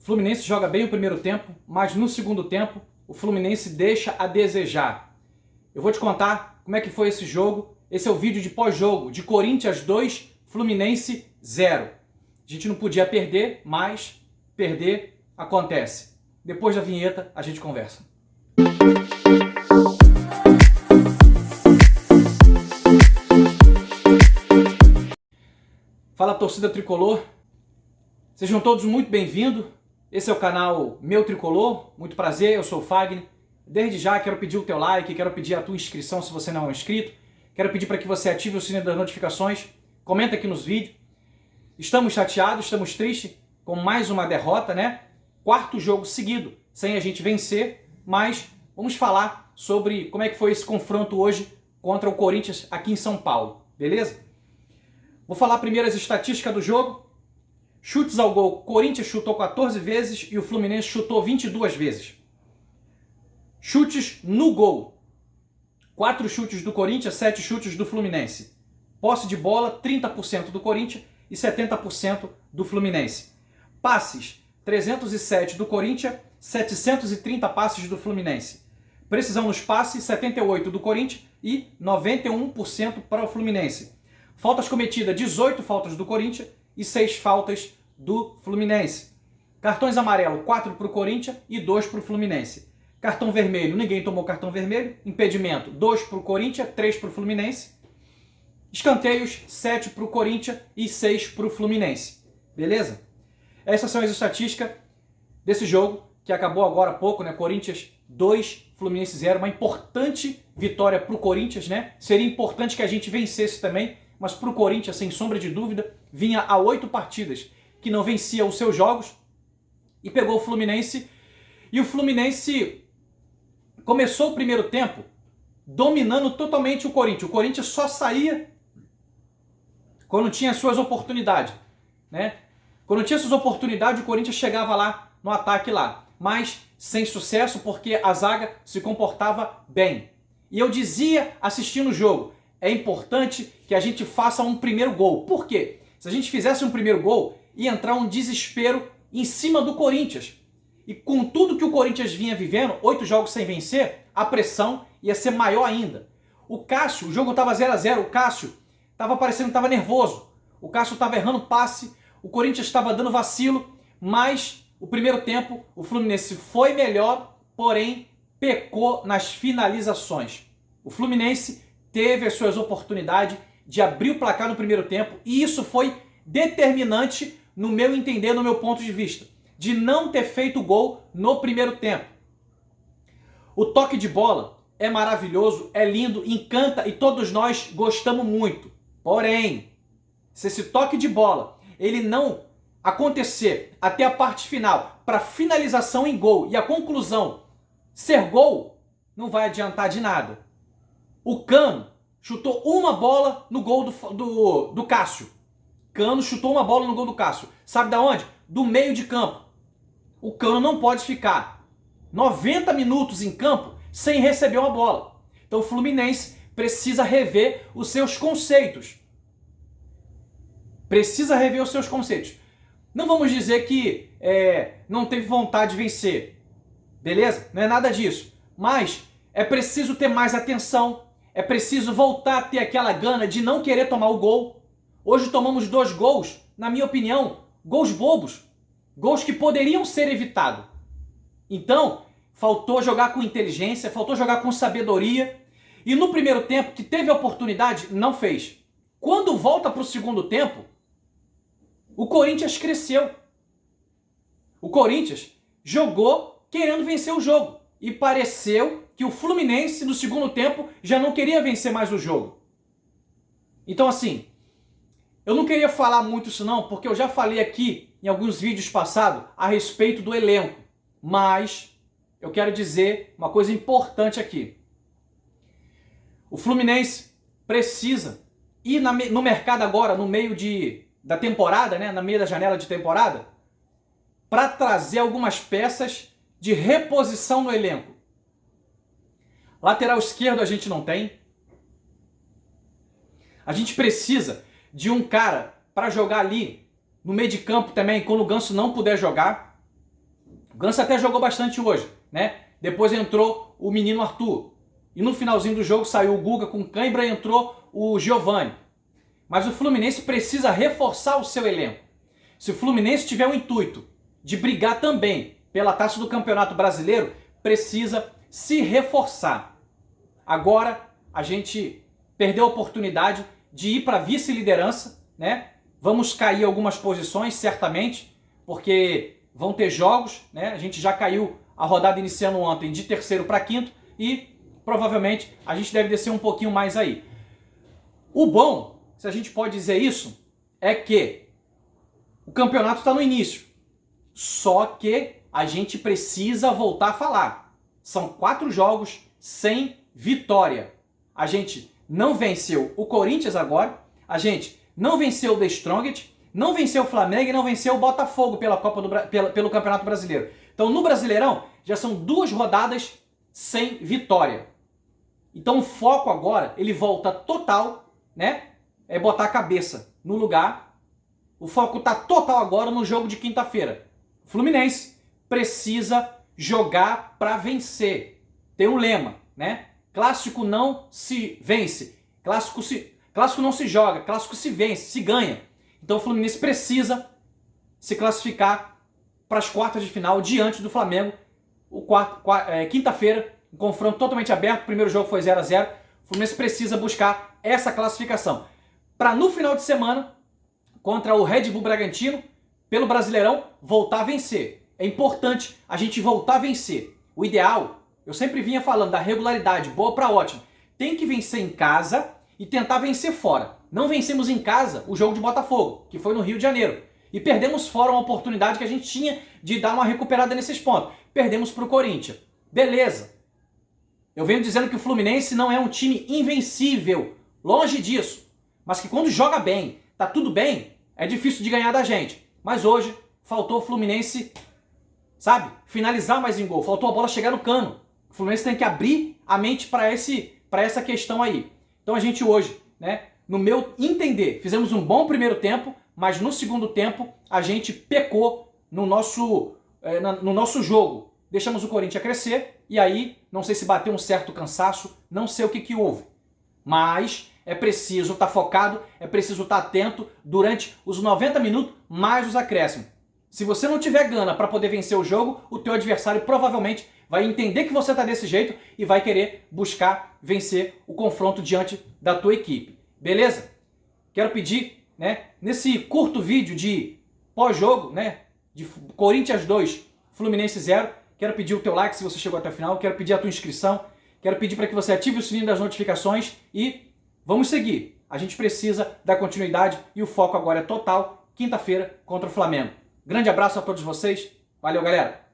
Fluminense joga bem o primeiro tempo, mas no segundo tempo o Fluminense deixa a desejar. Eu vou te contar como é que foi esse jogo. Esse é o vídeo de pós-jogo de Corinthians 2, Fluminense 0. A gente não podia perder, mas perder acontece. Depois da vinheta a gente conversa. Fala, torcida tricolor. Sejam todos muito bem-vindos. Esse é o canal Meu Tricolor. Muito prazer, eu sou o Fagner. Desde já quero pedir o teu like, quero pedir a tua inscrição se você não é um inscrito. Quero pedir para que você ative o sininho das notificações. Comenta aqui nos vídeos. Estamos chateados, estamos tristes com mais uma derrota, né? Quarto jogo seguido sem a gente vencer, mas vamos falar sobre como é que foi esse confronto hoje contra o Corinthians aqui em São Paulo, beleza? Vou falar primeiro as estatísticas do jogo. Chutes ao gol, Corinthians chutou 14 vezes e o Fluminense chutou 22 vezes. Chutes no gol, 4 chutes do Corinthians, 7 chutes do Fluminense. Posse de bola, 30% do Corinthians e 70% do Fluminense. Passes, 307 do Corinthians, 730 passes do Fluminense. Precisão nos passes, 78 do Corinthians e 91% para o Fluminense. Faltas cometidas, 18 faltas do Corinthians e 6 faltas do Fluminense. Cartões amarelos, 4 para o Corinthians e 2 para o Fluminense. Cartão vermelho, ninguém tomou cartão vermelho. Impedimento, 2 para o Corinthians, 3 para o Fluminense. Escanteios, 7 para o Corinthians e 6 para o Fluminense. Beleza? Essas são as estatísticas desse jogo, que acabou agora há pouco, né? Corinthians 2, Fluminense 0. Uma importante vitória para o Corinthians, né? Seria importante que a gente vencesse também, mas para o Corinthians, sem sombra de dúvida, vinha a 8 partidas que não vencia os seus jogos e pegou o Fluminense. E o Fluminense começou o primeiro tempo dominando totalmente o Corinthians. O Corinthians só saía quando tinha suas oportunidades, né? Quando tinha suas oportunidades, o Corinthians chegava lá no ataque lá, mas sem sucesso porque a zaga se comportava bem. E eu dizia assistindo o jogo, é importante que a gente faça um primeiro gol. Por quê? Se a gente fizesse um primeiro gol, ia entrar um desespero em cima do Corinthians. E com tudo que o Corinthians vinha vivendo, 8 jogos sem vencer, a pressão ia ser maior ainda. O Cássio, o jogo estava 0 a 0, o Cássio estava parecendo que estava nervoso. O Cássio estava errando passe, o Corinthians estava dando vacilo, mas o primeiro tempo o Fluminense foi melhor, porém pecou nas finalizações. O Fluminense teve as suas oportunidades de abrir o placar no primeiro tempo e isso foi determinante no meu entender, no meu ponto de vista, de não ter feito gol no primeiro tempo. O toque de bola é maravilhoso, é lindo, encanta e todos nós gostamos muito. Porém, se esse toque de bola ele não acontecer até a parte final para finalização em gol e a conclusão ser gol, não vai adiantar de nada. O Cano chutou uma bola no gol do Cássio. Cano chutou uma bola no gol do Cássio. Sabe da onde? Do meio de campo. O Cano não pode ficar 90 minutos em campo sem receber uma bola. Então o Fluminense precisa rever os seus conceitos. Precisa rever os seus conceitos. Não vamos dizer que não teve vontade de vencer. Beleza? Não é nada disso. Mas é preciso ter mais atenção. É preciso voltar a ter aquela gana de não querer tomar o gol. Hoje tomamos 2 gols, na minha opinião, gols bobos. Gols que poderiam ser evitados. Então, faltou jogar com inteligência, faltou jogar com sabedoria. E no primeiro tempo, que teve a oportunidade, não fez. Quando volta para o segundo tempo, o Corinthians cresceu. O Corinthians jogou querendo vencer o jogo. E pareceu que o Fluminense, no segundo tempo, já não queria vencer mais o jogo. Então, assim, eu não queria falar muito isso não, porque eu já falei aqui em alguns vídeos passados a respeito do elenco. Mas eu quero dizer uma coisa importante aqui. O Fluminense precisa ir no mercado agora, no meio da temporada, né, no meio da janela de temporada, para trazer algumas peças de reposição no elenco. Lateral esquerdo a gente não tem. A gente precisa de um cara para jogar ali no meio de campo também, quando o Ganso não puder jogar. O Ganso até jogou bastante hoje, né? Depois entrou o menino Arthur. E no finalzinho do jogo saiu o Guga com cãibra e entrou o Giovani. Mas o Fluminense precisa reforçar o seu elenco. Se o Fluminense tiver o intuito de brigar também pela taça do Campeonato Brasileiro, precisa se reforçar. Agora a gente perdeu a oportunidade de ir para vice-liderança, né? Vamos cair algumas posições, certamente, porque vão ter jogos, né? A gente já caiu a rodada iniciando ontem de terceiro para quinto e provavelmente a gente deve descer um pouquinho mais aí. O bom, se a gente pode dizer isso, é que o campeonato está no início. Só que a gente precisa voltar a falar. São 4 jogos sem vitória. A gente não venceu o Corinthians agora, a gente não venceu o The Strongest, não venceu o Flamengo e não venceu o Botafogo pelo Campeonato Brasileiro. Então no Brasileirão já são 2 rodadas sem vitória. Então o foco agora, ele volta total, né? É botar a cabeça no lugar. O foco está total agora no jogo de quinta-feira. O Fluminense precisa jogar para vencer. Tem um lema, né? Clássico não se vence. Clássico não se joga, clássico se vence, se ganha. Então o Fluminense precisa se classificar para as quartas de final diante do Flamengo. Quinta-feira, um confronto totalmente aberto. O primeiro jogo foi 0-0. O Fluminense precisa buscar essa classificação. Para no final de semana, contra o Red Bull Bragantino, pelo Brasileirão, voltar a vencer. É importante a gente voltar a vencer. O ideal, eu sempre vinha falando da regularidade, boa para ótima. Tem que vencer em casa e tentar vencer fora. Não vencemos em casa o jogo de Botafogo, que foi no Rio de Janeiro. E perdemos fora uma oportunidade que a gente tinha de dar uma recuperada nesses pontos. Perdemos para o Corinthians. Beleza. Eu venho dizendo que o Fluminense não é um time invencível. Longe disso. Mas que quando joga bem, tá tudo bem, é difícil de ganhar da gente. Mas hoje faltou o Fluminense, sabe, finalizar mais em gol. Faltou a bola chegar no cano. O Fluminense tem que abrir a mente para essa questão aí. Então a gente hoje, né, no meu entender, fizemos um bom primeiro tempo, mas no segundo tempo a gente pecou no nosso jogo. Deixamos o Corinthians crescer e aí, não sei se bateu um certo cansaço, não sei o que houve. Mas é preciso estar focado, é preciso estar atento durante os 90 minutos mais os acréscimos. Se você não tiver gana para poder vencer o jogo, o teu adversário provavelmente vai entender que você está desse jeito e vai querer buscar vencer o confronto diante da tua equipe. Beleza? Quero pedir, né, nesse curto vídeo de pós-jogo, né, de Corinthians 2, Fluminense 0, quero pedir o teu like se você chegou até o final, quero pedir a tua inscrição, quero pedir para que você ative o sininho das notificações e vamos seguir. A gente precisa dar continuidade e o foco agora é total, quinta-feira contra o Flamengo. Grande abraço a todos vocês. Valeu, galera!